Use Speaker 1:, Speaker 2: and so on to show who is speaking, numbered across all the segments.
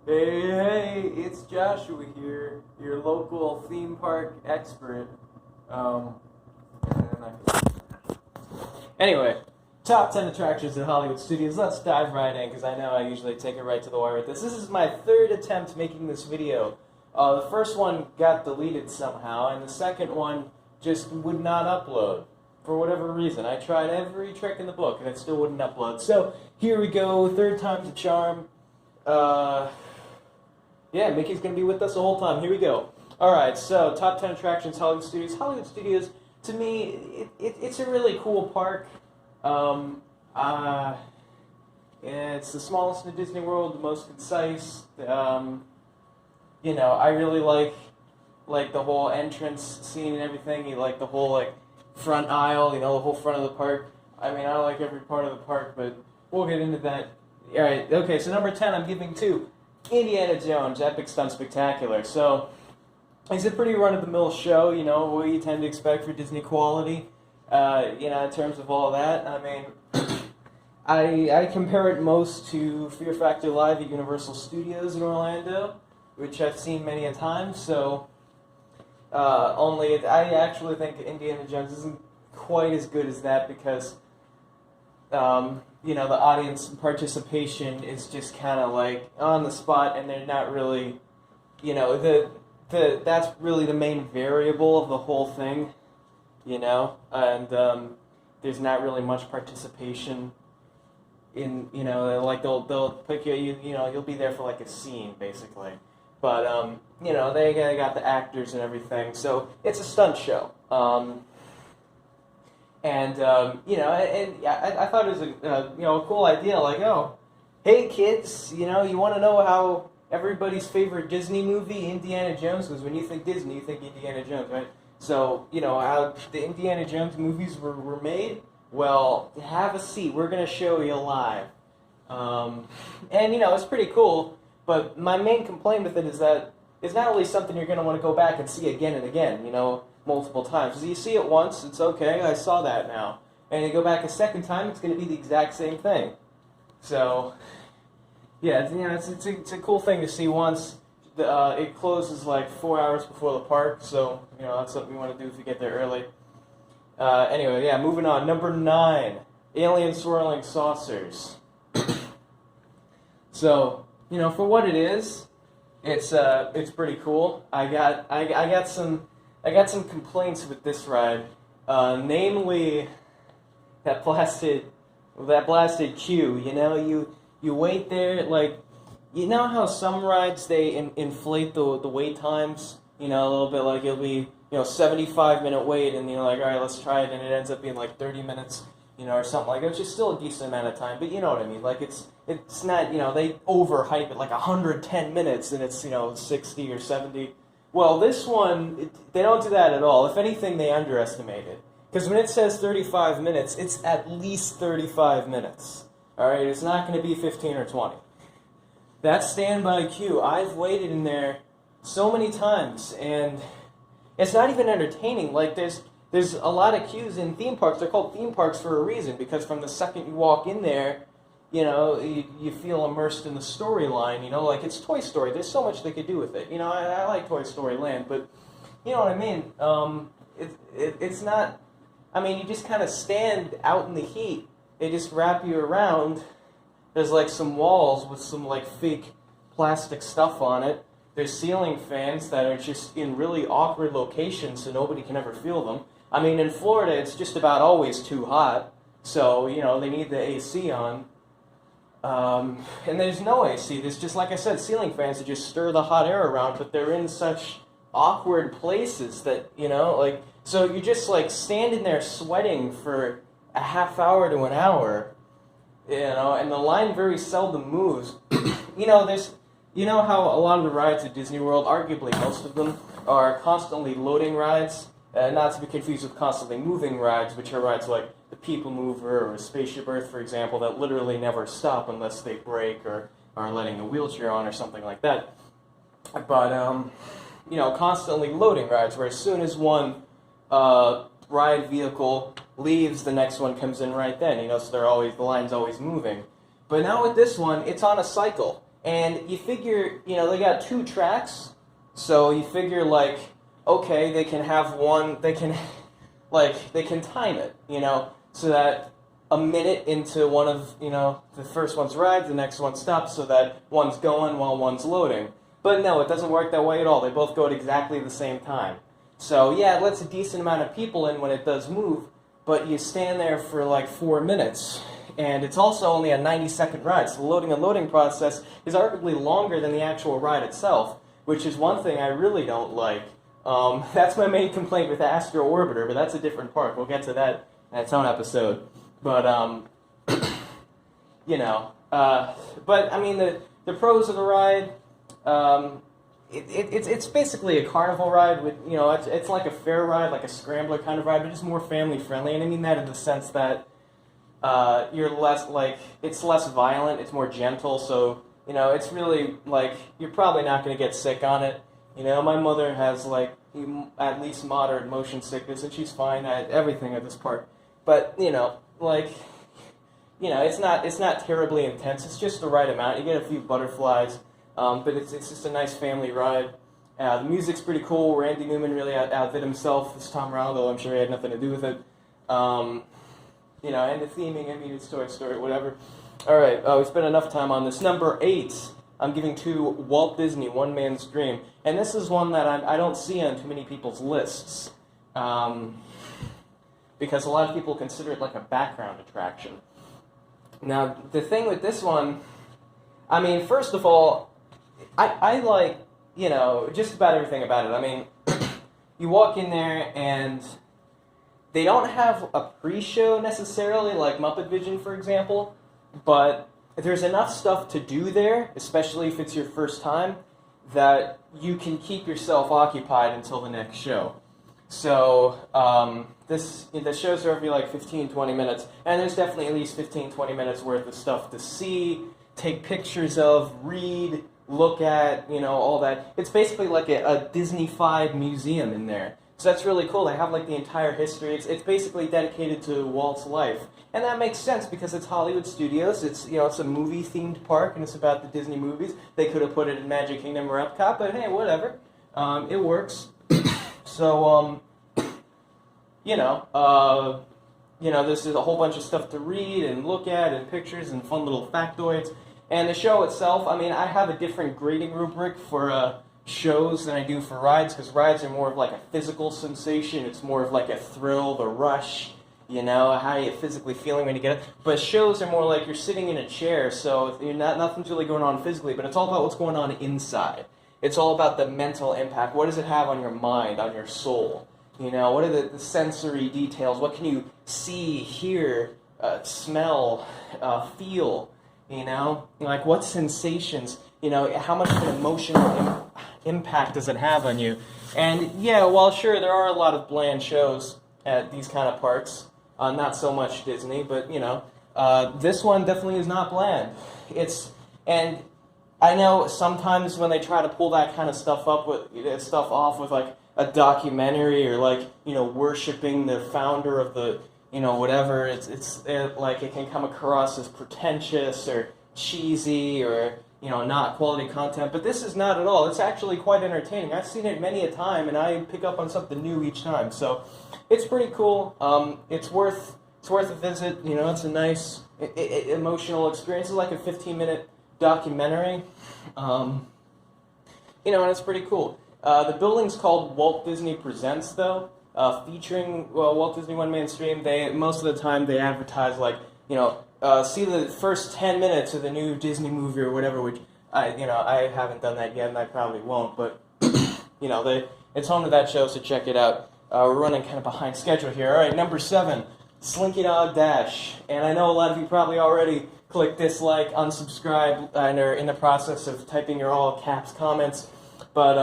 Speaker 1: Hey, it's Joshua here, your local theme park expert. Um, anyway, top 10 attractions at Hollywood Studios. Let's dive right in, because I know I usually take it right to the wire with this. This is my third attempt making this video. The first one got deleted somehow, and the second one just would not upload. For whatever reason. I tried every trick in the book, and it still wouldn't upload. So, here we go, third time's a charm. Yeah, Mickey's going to be with us the whole time. Here we go. Alright, so top 10 attractions, Hollywood Studios. Hollywood Studios, to me, it's a really cool park. Yeah, it's the smallest in Disney World, the most concise. You know, I really like the whole entrance scene and everything. You like the whole, front aisle, the whole front of the park. I mean, I like every part of the park, but we'll get into that. Alright, okay, so number 10 I'm giving to Indiana Jones, Epic Stunt Spectacular. So, it's a pretty run-of-the-mill show, what you tend to expect for Disney quality, in terms of all that. I mean, I compare it most to Fear Factor Live at Universal Studios in Orlando, which I've seen many a time, so only I actually think Indiana Jones isn't quite as good as that because the audience participation is just kind of on the spot, and they're not really, that's really the main variable of the whole thing, and there's not really much participation in, they'll pick you, you'll be there for a scene basically, but they got the actors and everything, so it's a stunt show. And I thought it was a cool idea. Oh, hey kids, you want to know how everybody's favorite Disney movie, Indiana Jones, because when you think Disney, you think Indiana Jones, right? So how the Indiana Jones movies were made. Well, have a seat. We're gonna show you live, and it's pretty cool. But my main complaint with it is that it's not really something you're gonna want to go back and see again and again. Multiple times. Because you see it once, it's okay, I saw that now. And you go back a second time, it's going to be the exact same thing. So, yeah, it's a cool thing to see once. It closes 4 hours before the park, so, that's something you want to do if you get there early. Anyway, yeah, moving on. Number 9, Alien Swirling Saucers. So, for what it is, it's pretty cool. I got some complaints with this ride, namely that blasted queue. You wait there, how some rides they inflate the wait times, a little bit, it'll be 75-minute wait, and all right, let's try it, and it ends up being 30 minutes, or something like that, which is still a decent amount of time, but you know what I mean, it's not, they overhype it 110 minutes, and it's 60 or 70. Well, this one, they don't do that at all. If anything, they underestimate it. Because when it says 35 minutes, it's at least 35 minutes. Alright, it's not going to be 15 or 20. That standby queue, I've waited in there so many times, and it's not even entertaining. There's a lot of queues in theme parks. They're called theme parks for a reason, because from the second you walk in there, you feel immersed in the storyline, it's Toy Story. There's so much they could do with it. I like Toy Story Land, but you know what I mean? It's not, you just kind of stand out in the heat. They just wrap you around. There's some walls with some fake plastic stuff on it. There's ceiling fans that are just in really awkward locations so nobody can ever feel them. In Florida, it's just about always too hot, so, they need the AC on. And there's no AC. There's just, like I said, ceiling fans that just stir the hot air around, but they're in such awkward places that, so you're just, standing there sweating for a half hour to an hour, and the line very seldom moves. How a lot of the rides at Disney World, arguably most of them, are constantly loading rides, not to be confused with constantly moving rides, which are rides like the People Mover or Spaceship Earth, for example, that literally never stop unless they break or are letting a wheelchair on or something like that. But, constantly loading rides, where as soon as one ride vehicle leaves, the next one comes in right then, so the line's always moving. But now with this one, it's on a cycle. And you figure, they got 2 tracks, so you figure, like, okay, they can have one, they can time it, so that a minute into one of, the first one's ride, the next one stops, so that one's going while one's loading. But no, it doesn't work that way at all. They both go at exactly the same time. So yeah, it lets a decent amount of people in when it does move, but you stand there for like 4 minutes. And it's also only a 90-second ride, so the loading and loading process is arguably longer than the actual ride itself, which is one thing I really don't like. That's my main complaint with Astro Orbiter, but that's a different park. We'll get to that in its own episode. But, but I mean, the pros of the ride, it's basically a carnival ride with, it's like a fair ride, like a scrambler kind of ride, but just more family friendly. And I mean that in the sense that you're less, like, it's less violent, it's more gentle, so, it's really, like, you're probably not going to get sick on it. My mother has, like, at least moderate motion sickness, and she's fine at everything at this park. But, it's not terribly intense. It's just the right amount. You get a few butterflies, but it's just a nice family ride. The music's pretty cool. Randy Newman really outdid himself as Tom Ronald, though I'm sure he had nothing to do with it. And the theming, I mean, it's Toy Story, whatever. All right, we spent enough time on this. Number 8, I'm giving to Walt Disney, One Man's Dream. And this is one that I don't see on too many people's lists. Because a lot of people consider it like a background attraction. Now, the thing with this one, I mean, first of all, I like, just about everything about it. I mean, you walk in there and they don't have a pre-show necessarily, like Muppet Vision, for example, but there's enough stuff to do there, especially if it's your first time, that you can keep yourself occupied until the next show. So, the shows are every like 15, 20 minutes, and there's definitely at least 15, 20 minutes worth of stuff to see, take pictures of, read, look at, all that. It's basically like a Disney-fied museum in there. So that's really cool. They have like the entire history. It's basically dedicated to Walt's life. And that makes sense because it's Hollywood Studios. It's it's a movie-themed park, and it's about the Disney movies. They could have put it in Magic Kingdom or Epcot, but hey, whatever. It works. So, this is a whole bunch of stuff to read and look at and pictures and fun little factoids. And the show itself, I mean, I have a different grading rubric for shows than I do for rides, because rides are more of like a physical sensation. It's more of like a thrill, the rush, how you're physically feeling when you get it. But shows are more like you're sitting in a chair, so nothing's really going on physically, but it's all about what's going on inside. It's all about the mental impact. What does it have on your mind, on your soul? What are the sensory details? What can you see, hear, smell, feel? Like what sensations? How much of an emotional impact does it have on you? And yeah, while sure there are a lot of bland shows at these kind of parks, not so much Disney, but this one definitely is not bland. And I know sometimes when they try to pull that kind of stuff off with like a documentary or like worshiping the founder of the whatever, it's like it can come across as pretentious or cheesy or not quality content, but this is not at all. It's actually quite entertaining. I've seen it many a time, and I pick up on something new each time. So it's pretty cool. It's worth a visit. It's a nice emotional experience. It's like a 15-minute documentary, and it's pretty cool. The building's called Walt Disney Presents, though, featuring Walt Disney One Man's Dream. Most of the time they advertise like see the first 10 minutes of the new Disney movie or whatever, which I haven't done that yet, and I probably won't, but, it's home to that show, so check it out. We're running kind of behind schedule here. All right, number 7, Slinky Dog Dash. And I know a lot of you probably already clicked dislike, unsubscribe, and are in the process of typing your all caps comments, but,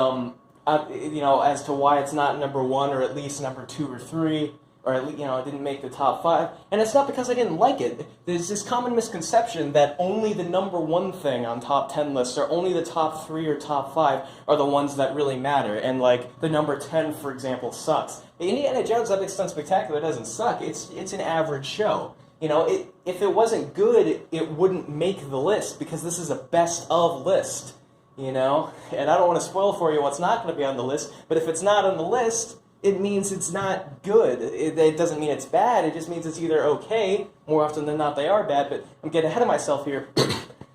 Speaker 1: as to why it's not number 1 or at least number 2 or 3, or at least, it didn't make the top 5. And it's not because I didn't like it. There's this common misconception that only the number 1 thing on top 10 lists, or only the top 3 or top 5 are the ones that really matter. And like the number 10, for example, sucks. Indiana Jones: Epic Stunt Spectacular doesn't suck. It's an average show. if it wasn't good, it wouldn't make the list, because this is a best of list, and I don't want to spoil for you what's not going to be on the list, but if it's not on the list, it means it's not good. It doesn't mean it's bad, it just means it's either okay. More often than not they are bad, but I'm getting ahead of myself here.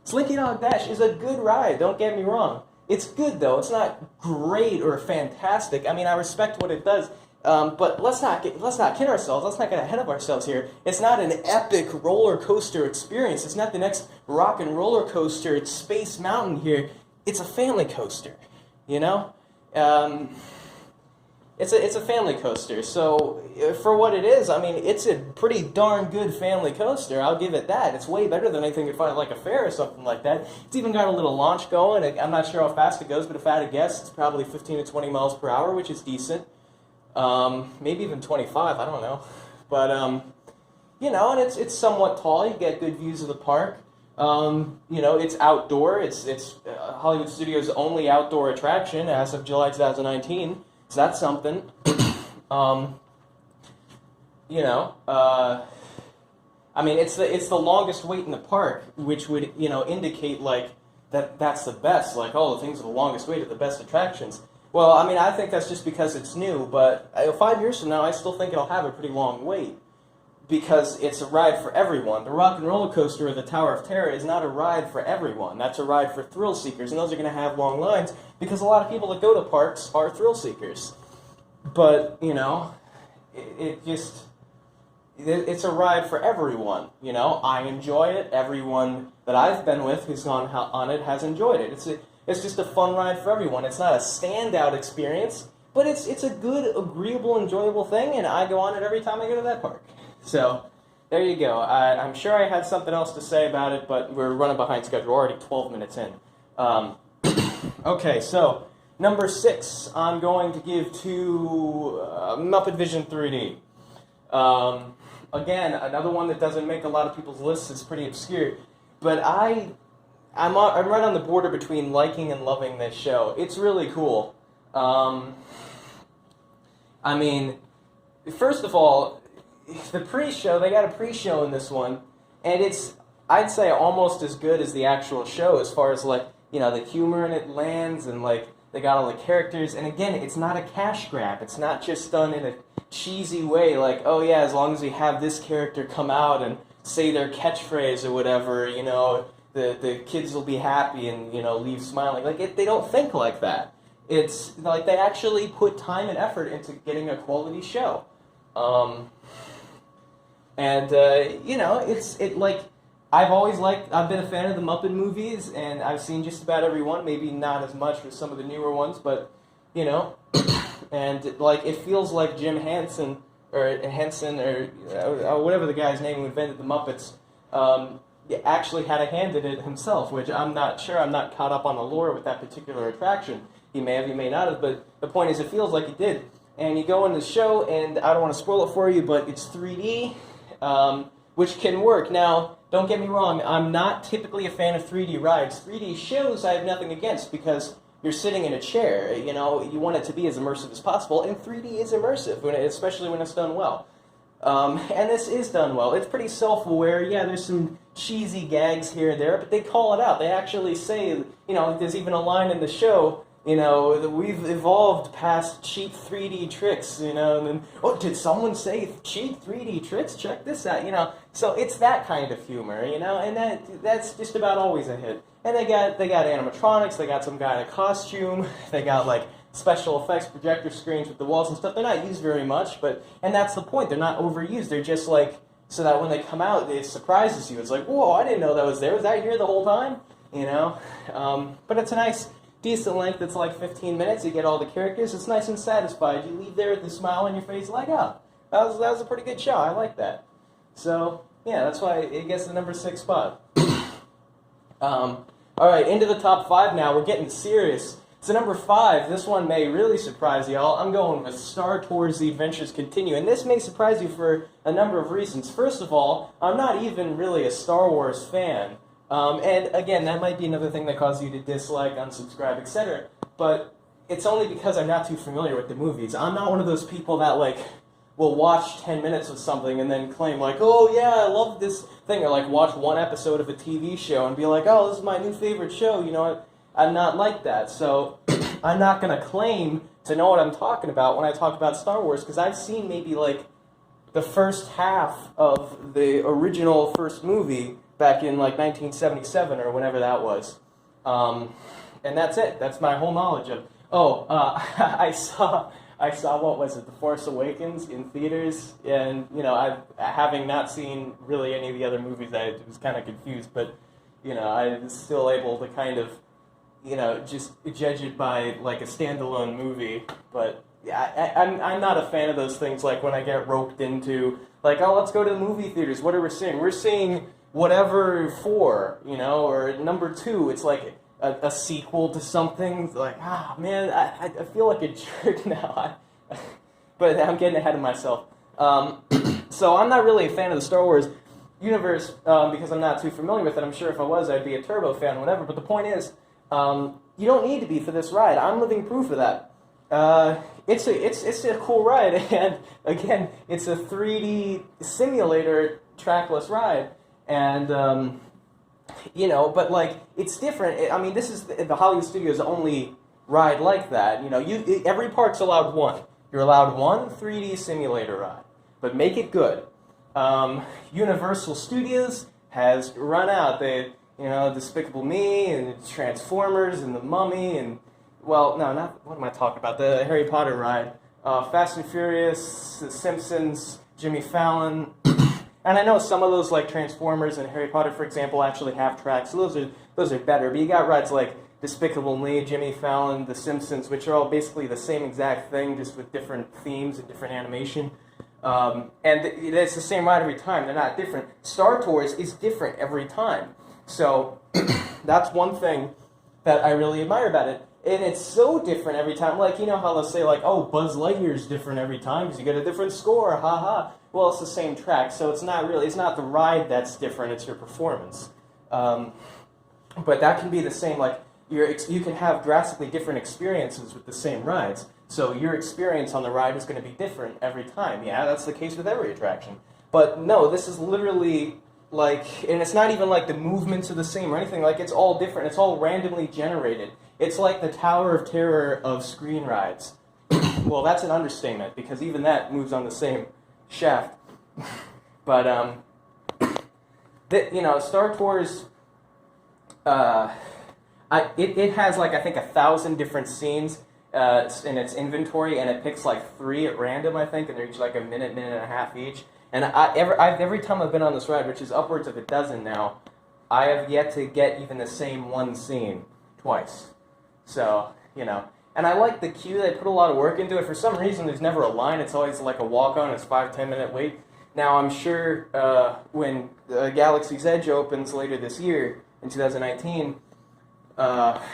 Speaker 1: Slinky Dog Dash is a good ride, don't get me wrong. It's good though, it's not great or fantastic. I mean, I respect what it does, but let's not kid ourselves, let's not get ahead of ourselves here. It's not an epic roller coaster experience, it's not the next rock and roller coaster, it's Space Mountain here. It's a family coaster, It's a family coaster, so for what it is, I mean, it's a pretty darn good family coaster, I'll give it that. It's way better than anything you'd find at like a fair or something like that. It's even got a little launch going. I'm not sure how fast it goes, but if I had to guess, it's probably 15 to 20 miles per hour, which is decent. Maybe even 25, I don't know. But, and it's somewhat tall, you get good views of the park. It's outdoor, it's Hollywood Studios' only outdoor attraction as of July 2019. So that's something. I mean, it's the longest wait in the park, which would, indicate, like, that's the best. Like, oh, the things with the longest wait are the best attractions. Well, I mean, I think that's just because it's new, but 5 years from now, I still think it'll have a pretty long wait, because it's a ride for everyone. The Rock and Roller Coaster or the Tower of Terror is not a ride for everyone. That's a ride for thrill seekers, and those are going to have long lines, because a lot of people that go to parks are thrill seekers. But, it's a ride for everyone, I enjoy it. Everyone that I've been with who's gone on it has enjoyed it. It's just a fun ride for everyone. It's not a standout experience, but it's a good, agreeable, enjoyable thing, and I go on it every time I go to that park. So, there you go. I'm sure I had something else to say about it, but we're running behind schedule. We're already 12 minutes in. Okay, so, number 6, I'm going to give to Muppet Vision 3D. Again, another one that doesn't make a lot of people's lists. It's pretty obscure. But I'm right on the border between liking and loving this show. It's really cool. I mean, first of all, the pre-show, they got a pre-show in this one, and it's, I'd say, almost as good as the actual show as far as, like, the humor in it lands, and, like, they got all the characters, and again, it's not a cash grab. It's not just done in a cheesy way, like, oh yeah, as long as we have this character come out and say their catchphrase or whatever, the kids will be happy and, leave smiling. Like, they don't think like that. It's, like, they actually put time and effort into getting a quality show. I've been a fan of the Muppet movies, and I've seen just about every one, maybe not as much with some of the newer ones, but, and, like, it feels like Jim Henson, or whatever the guy's name who invented the Muppets, actually had a hand in it himself, which I'm not sure. I'm not caught up on the lore with that particular attraction. He may have, he may not have, but the point is, it feels like he did. And you go in the show, and I don't want to spoil it for you, but it's 3D, which can work. Now, don't get me wrong, I'm not typically a fan of 3D rides. 3D shows I have nothing against, because you're sitting in a chair, you want it to be as immersive as possible, and 3D is immersive, especially when it's done well. And this is done well. It's pretty self-aware. Yeah, there's some cheesy gags here and there, but they call it out. They actually say, there's even a line in the show, that we've evolved past cheap 3D tricks, and then, oh, did someone say cheap 3D tricks? Check this out, So it's that kind of humor, and that's just about always a hit. And they got animatronics, they got some guy in a costume, they got, like, special effects projector screens with the walls and stuff. They're not used very much, and that's the point. They're not overused. They're just, like, so that when they come out, it surprises you. It's like, whoa, I didn't know that was there. Was that here the whole time? But it's a nice, decent length. It's like 15 minutes. You get all the characters. It's nice and satisfied. You leave there with a smile on your face, like, oh, that was a pretty good show. I like that. So, yeah, that's why it gets the number 6 spot. All right, into the top 5 now. We're getting serious. So number 5, this one may really surprise y'all. I'm going with Star Tours The Adventures Continue. And this may surprise you for a number of reasons. First of all, I'm not even really a Star Wars fan. And again, that might be another thing that causes you to dislike, unsubscribe, etc. But it's only because I'm not too familiar with the movies. I'm not one of those people that, like, will watch 10 minutes of something and then claim like, oh yeah, I love this thing, or like watch one episode of a TV show and be like, oh, this is my new favorite show. You know, I'm not like that. So I'm not going to claim to know what I'm talking about when I talk about Star Wars, because I've seen maybe like the first half of the original first movie back in like 1977 or whenever that was. And that's it. That's my whole knowledge of. I saw what was it, The Force Awakens in theaters, and you know, having not seen really any of the other movies, I was kind of confused, but you know, I was still able to kind of, you know, just judge it by like a standalone movie. But yeah, I'm not a fan of those things. Like when I get roped into like, oh, let's go to the movie theaters. What are we seeing? We're seeing whatever 4, you know, or number 2. It's like a sequel to something. It's like, man, I feel like a jerk now. But I'm getting ahead of myself. So I'm not really a fan of the Star Wars universe because I'm not too familiar with it. I'm sure if I was, I'd be a Turbo fan, whatever. But the point is, you don't need to be for this ride. I'm living proof of that. It's a cool ride, and again, it's a 3D simulator trackless ride, and you know, but like it's different. I mean, this is the Hollywood Studios' only ride like that. You know, every park's allowed one. You're allowed one 3D simulator ride, but make it good. Universal Studios has run out. They, you know, Despicable Me and Transformers and The Mummy and, well, no, not, what am I talking about? The Harry Potter ride. Fast and Furious, The Simpsons, Jimmy Fallon. And I know some of those, like Transformers and Harry Potter, for example, actually have tracks. So those are better. But you got rides like Despicable Me, Jimmy Fallon, The Simpsons, which are all basically the same exact thing, just with different themes and different animation. And it's the same ride every time. They're not different. Star Tours is different every time. So that's one thing that I really admire about it. And it's so different every time. Like, you know how they'll say, like, oh, Buzz Lightyear's different every time because you get a different score, haha. Well, it's the same track, so it's not the ride that's different, it's your performance. But that can be the same, like, you can have drastically different experiences with the same rides. So your experience on the ride is going to be different every time. Yeah, that's the case with every attraction. But no, this is literally like, and it's not even like the movements are the same or anything. Like, it's all different. It's all randomly generated. It's like the Tower of Terror of screen rides. Well, that's an understatement because even that moves on the same shaft. But you know, Star Tours. It has like I think 1,000 different scenes in its inventory, and it picks like 3 at random, I think, and they're each like a minute and a half each. And every time I've been on this ride, which is upwards of a dozen now, I have yet to get even the same one scene twice. So, you know, and I like the queue. They put a lot of work into it. For some reason, there's never a line. It's always like a walk-on. It's 5-10 minute wait. Now, I'm sure when Galaxy's Edge opens later this year in 2019.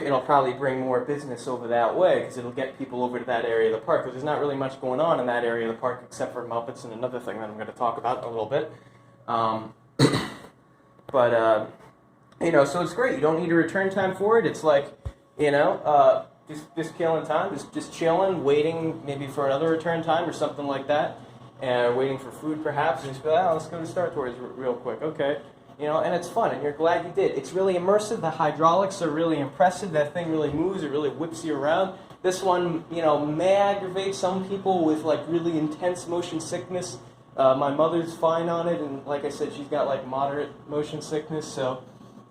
Speaker 1: It'll probably bring more business over that way because it'll get people over to that area of the park because there's not really much going on in that area of the park except for Muppets and another thing that I'm going to talk about in a little bit. But you know, so it's great. You don't need a return time for it. It's like, you know, just killing time, just chilling, waiting maybe for another return time or something like that, and waiting for food perhaps, and just be like, oh, let's go to Star Tours real quick. Okay. You know, and it's fun, and you're glad you did. It's really immersive. The hydraulics are really impressive. That thing really moves. It really whips you around. This one, you know, may aggravate some people with, like, really intense motion sickness. My mother's fine on it, and like I said, she's got, like, moderate motion sickness, so,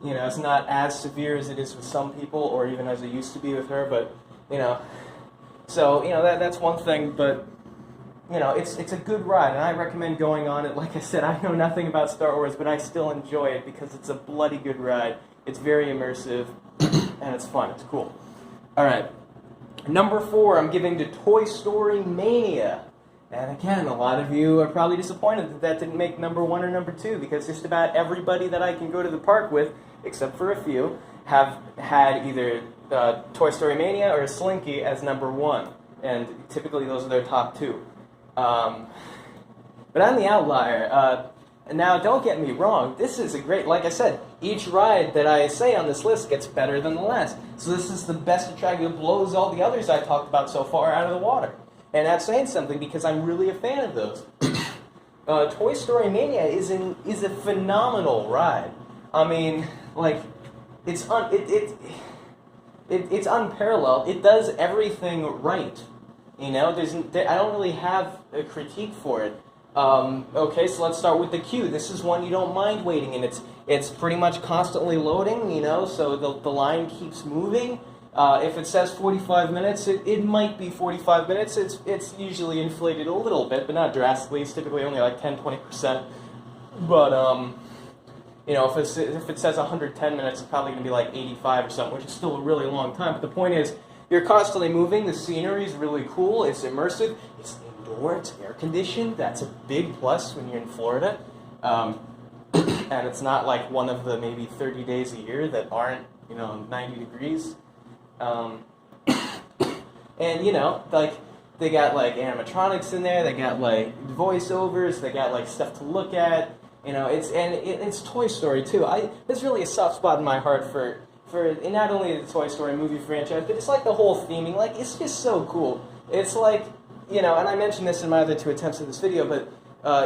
Speaker 1: you know, it's not as severe as it is with some people, or even as it used to be with her, but, you know. So, you know, that's one thing, but... You know, it's a good ride, and I recommend going on it. Like I said, I know nothing about Star Wars, but I still enjoy it because it's a bloody good ride. It's very immersive, and it's fun. It's cool. All right. Number 4, I'm giving to Toy Story Mania. And again, a lot of you are probably disappointed that didn't make number 1 or number 2 because just about everybody that I can go to the park with, except for a few, have had either Toy Story Mania or Slinky as number 1. And typically those are their top 2. But I'm the outlier. Now, don't get me wrong. This is a great, like I said, each ride that I say on this list gets better than the last. So this is the best attraction. It blows all the others I talked about so far out of the water. And that's saying something because I'm really a fan of those. Toy Story Mania is a phenomenal ride. I mean, like, it's unparalleled. It does everything right. You know, I don't really have a critique for it. Okay, so let's start with the queue. This is one you don't mind waiting in. It's pretty much constantly loading, you know, so the line keeps moving. If it says 45 minutes, it might be 45 minutes. It's usually inflated a little bit, but not drastically. It's typically only like 10-20%. But you know, if it says 110 minutes, it's probably going to be like 85 or something, which is still a really long time. But the point is, you're constantly moving. The scenery is really cool. It's immersive. It's indoor. It's air conditioned. That's a big plus when you're in Florida. And it's not like one of the maybe 30 days a year that aren't, you know, 90 degrees. And, you know, like, they got, like, animatronics in there, they got, like, voiceovers, they got, like, stuff to look at, you know, it's Toy Story, too. There's really a soft spot in my heart for not only the Toy Story movie franchise, but it's, like, the whole theming, like, it's just so cool. It's, like, you know, and I mentioned this in my other 2 attempts at this video, but,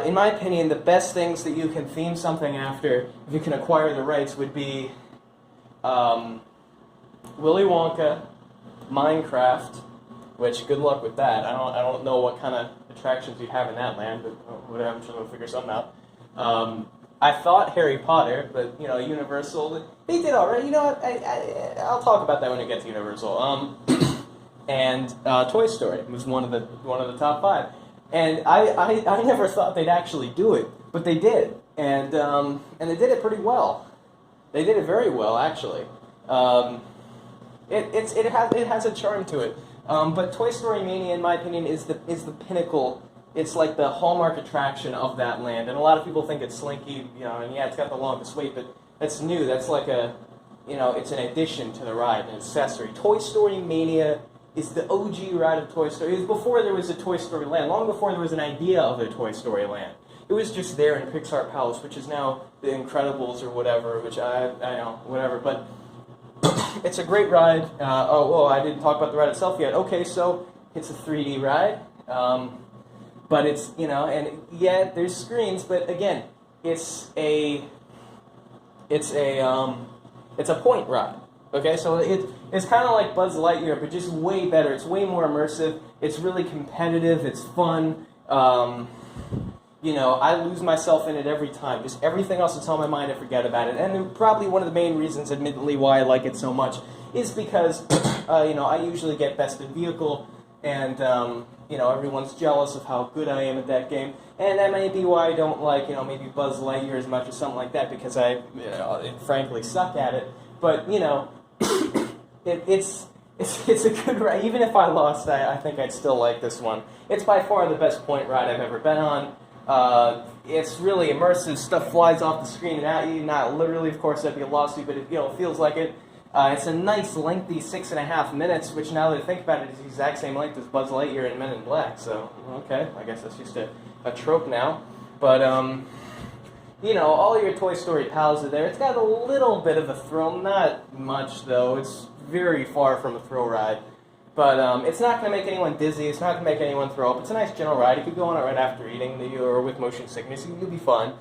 Speaker 1: in my opinion, the best things that you can theme something after, if you can acquire the rights, would be, Willy Wonka, Minecraft, which good luck with that. I don't know what kind of attractions you'd have in that land, but whatever, I'm sure we'll figure something out. I thought Harry Potter, but you know, Universal, they did all right. You know what? I'll talk about that when it gets to Universal. And Toy Story was one of the top 5, and I never thought they'd actually do it, but they did, and they did it pretty well. They did it very well, actually. It has a charm to it. But Toy Story Mania, in my opinion, is the pinnacle. It's like the hallmark attraction of that land. And a lot of people think it's Slinky, you know, and yeah, it's got the longest wait, but that's new. That's like it's an addition to the ride, an accessory. Toy Story Mania is the OG ride of Toy Story. It was before there was a Toy Story Land, long before there was an idea of a Toy Story Land. It was just there in Pixar Palace, which is now The Incredibles or whatever, which I know, whatever, but it's a great ride. I didn't talk about the ride itself yet. Okay, so it's a 3D ride, but it's, you know, and yeah, there's screens, but again, it's a point ride. Okay, so it's kind of like Buzz Lightyear, but just way better. It's way more immersive. It's really competitive. It's fun. You know, I lose myself in it every time. Just everything else that's on my mind, I forget about it. And probably one of the main reasons, admittedly, why I like it so much is because, you know, I usually get best in vehicle, and, you know, everyone's jealous of how good I am at that game. And that may be why I don't like, you know, maybe Buzz Lightyear as much as something like that, because I, you know, frankly suck at it. But, you know, it's a good ride. Even if I lost, I think I'd still like this one. It's by far the best point ride I've ever been on. It's really immersive. Stuff flies off the screen and at you. Not literally, of course, that'd be a lawsuit, but it, you know, feels like it. It's a nice, lengthy 6.5 minutes, which now that I think about it, is the exact same length as Buzz Lightyear and Men in Black. So, okay, I guess that's just a trope now. But, you know, all your Toy Story pals are there. It's got a little bit of a thrill, not much, though. It's very far from a thrill ride. But it's not going to make anyone dizzy. It's not going to make anyone throw up. It's a nice general ride. You could go on it right after eating, or with motion sickness. You'll be fine.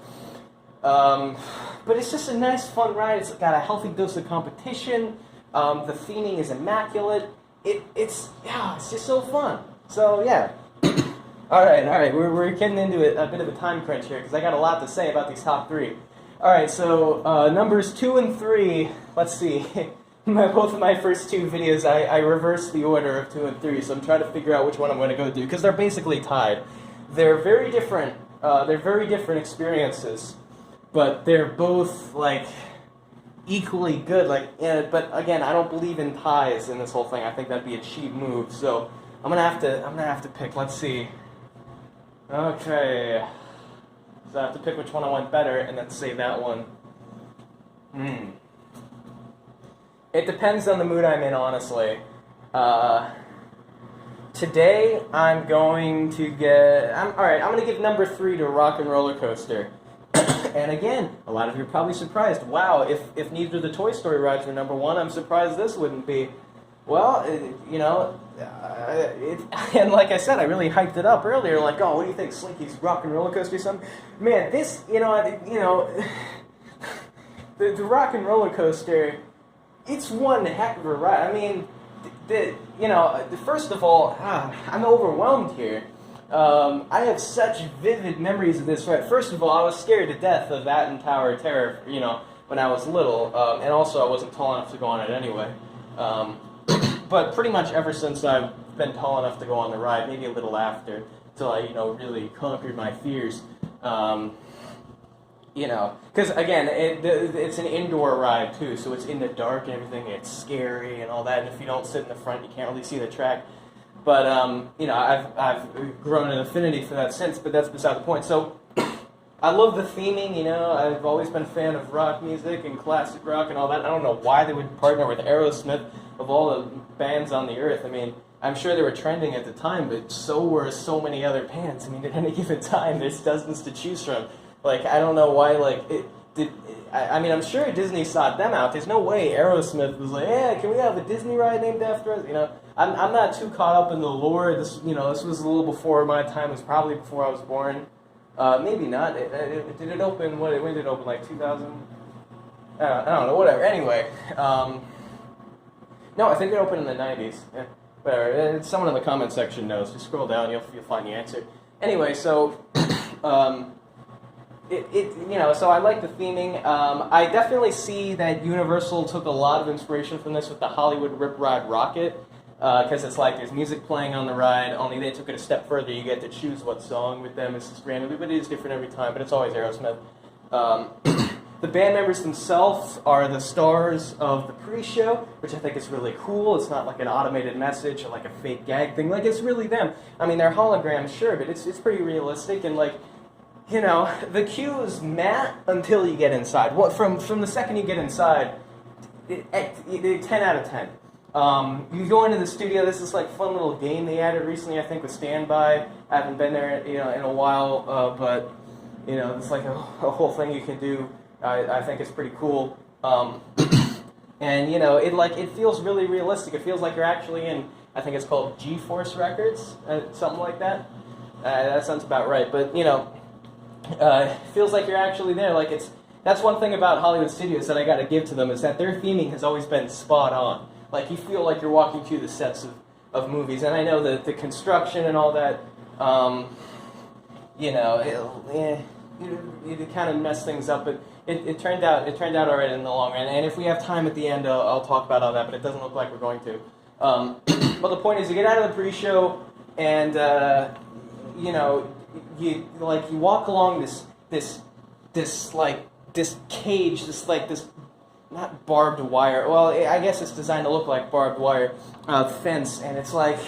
Speaker 1: But it's just a nice, fun ride. It's got a healthy dose of competition. The theming is immaculate. It's just so fun. So, yeah. All right. We're getting into a bit of a time crunch here, because I got a lot to say about these top 3. All right, so numbers 2 and 3, let's see. Both of my first 2 videos, I reversed the order of 2 and 3, so I'm trying to figure out which one I'm going to go do, because they're basically tied. They're very different. They're very different experiences, but they're both like equally good. But again, I don't believe in ties in this whole thing. I think that'd be a cheap move. So I'm gonna have to pick. Let's see. Okay, so I have to pick which one I want better, and then say that one. It depends on the mood I'm in, honestly. Today, I'm going to give number 3 to Rock and Roller Coaster. And again, a lot of you are probably surprised. Wow, if neither of the Toy Story rides were number 1, I'm surprised this wouldn't be. Well, and like I said, I really hyped it up earlier. Like, oh, what do you think, Slinky's Rock and Roller Coaster or something? Man, this, the Rock and Roller Coaster, it's one heck of a ride. I mean, first of all, I'm overwhelmed here. I have such vivid memories of this ride. First of all, I was scared to death of Atom Tower Terror, when I was little, and also I wasn't tall enough to go on it anyway. But pretty much ever since I've been tall enough to go on the ride, maybe a little after, till I, really conquered my fears. Because again, it's an indoor ride too, so it's in the dark and everything. It's scary and all that. And if you don't sit in the front, you can't really see the track. But I've grown an affinity for that since. But that's beside the point. So I love the theming. I've always been a fan of rock music and classic rock and all that. I don't know why they would partner with Aerosmith of all the bands on the earth. I mean, I'm sure they were trending at the time, but so were so many other bands. I mean, at any given time, there's dozens to choose from. Like, I don't know why, I'm sure Disney sought them out. There's no way Aerosmith was like, yeah, can we have a Disney ride named after us? I'm not too caught up in the lore. This was a little before my time. It was probably before I was born. Maybe not. Did it open, when did it open, like 2000? I don't know, whatever. Anyway, no, I think it opened in the 90s. Yeah, whatever. Someone in the comment section knows. Just scroll down, you'll find the answer. Anyway, so, so I like the theming. I definitely see that Universal took a lot of inspiration from this with the Hollywood Rip Ride Rocket, because it's like there's music playing on the ride, only they took it a step further. You get to choose what song with them. It's just randomly, but it is different every time, but it's always Aerosmith. The band members themselves are the stars of the pre-show, which I think is really cool. It's not like an automated message or like a fake gag thing. Like, it's really them. I mean, they're holograms, sure, but it's pretty realistic, and the queue is meh until you get inside. From the second you get inside, 10 out of 10. You go into the studio. This is like fun little game they added recently, I think, with Standby. I haven't been there, in a while, but it's like a whole thing you can do. I think it's pretty cool. And it feels really realistic. It feels like you're actually in. I think it's called G-Force Records, something like that. That sounds about right. But it feels like you're actually there. That's one thing about Hollywood studios that I got to give to them, is that their theming has always been spot on. Like, you feel like you're walking through the sets of movies, and I know that the construction and all that, it kind of messed things up, but it turned out all right in the long run. And if we have time at the end, I'll talk about all that, but it doesn't look like we're going to. But the point is, you get out of the pre-show, and you walk along this cage, this not barbed wire. Well, I guess it's designed to look like barbed wire fence, and it's like,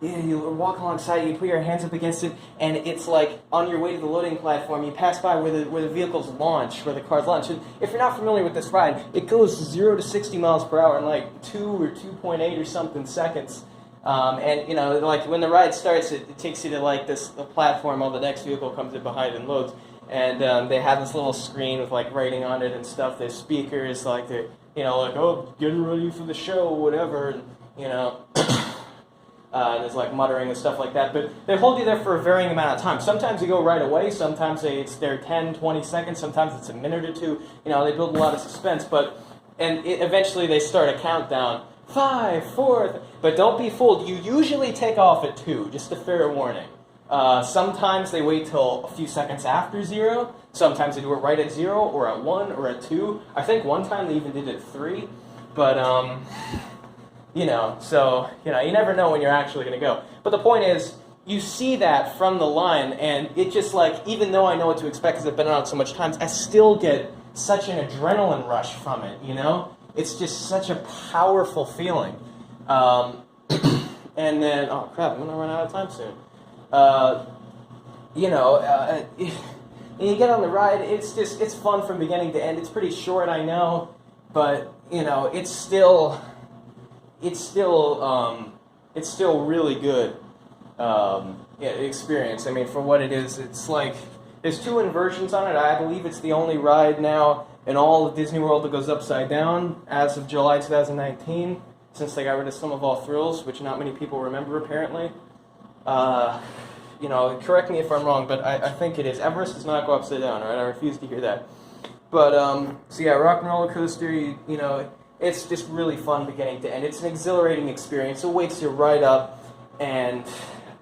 Speaker 1: you walk alongside, you put your hands up against it, and it's like on your way to the loading platform, you pass by where the vehicles launch, where the cars launch. And if you're not familiar with this ride, it goes 0 to 60 miles per hour in like 2 or 2.8 or something seconds. And when the ride starts, it takes you to the platform while the next vehicle comes in behind and loads. And they have this little screen with writing on it and stuff. There's speakers, they're oh, getting ready for the show, whatever. And there's muttering and stuff like that. But they hold you there for a varying amount of time. Sometimes you go right away. Sometimes it's there 10, 20 seconds. Sometimes it's a minute or two. They build a lot of suspense. Eventually they start a countdown. 5, 4, but don't be fooled. You usually take off at 2, just a fair warning. Sometimes they wait till a few seconds after 0. Sometimes they do it right at 0, or at 1, or at 2. I think one time they even did it at 3. But, you never know when you're actually going to go. But the point is, you see that from the line, and it just even though I know what to expect because I've been on it so much times, I still get such an adrenaline rush from it, It's just such a powerful feeling. And then, oh crap, I'm going to run out of time soon. You get on the ride, it's fun from beginning to end. It's pretty short, I know, but, it's still really good experience. I mean, for what it is, it's there's 2 inversions on it. I believe it's the only ride now in all of Disney World that goes upside down as of July 2019. since they got rid of Sum of All Thrills, which not many people remember apparently. You know, correct me if I'm wrong, but I think it is. Everest does not go upside down, right? I refuse to hear that. But, so yeah, Rock and Roller Coaster, you know, it's just really fun beginning to end. It's an exhilarating experience. It wakes you right up, and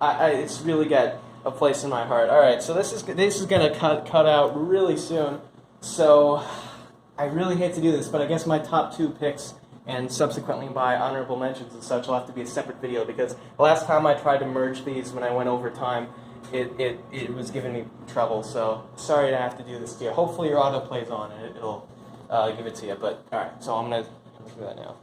Speaker 1: it's really got a place in my heart. All right, so this is going to cut out really soon. So I really hate to do this, but I guess my top 2 picks and subsequently by honorable mentions and such will have to be a separate video, because the last time I tried to merge these when I went over time, it was giving me trouble. So sorry to have to do this to you. Hopefully your auto plays on and it'll give it to you. But all right, so I'm gonna do that now.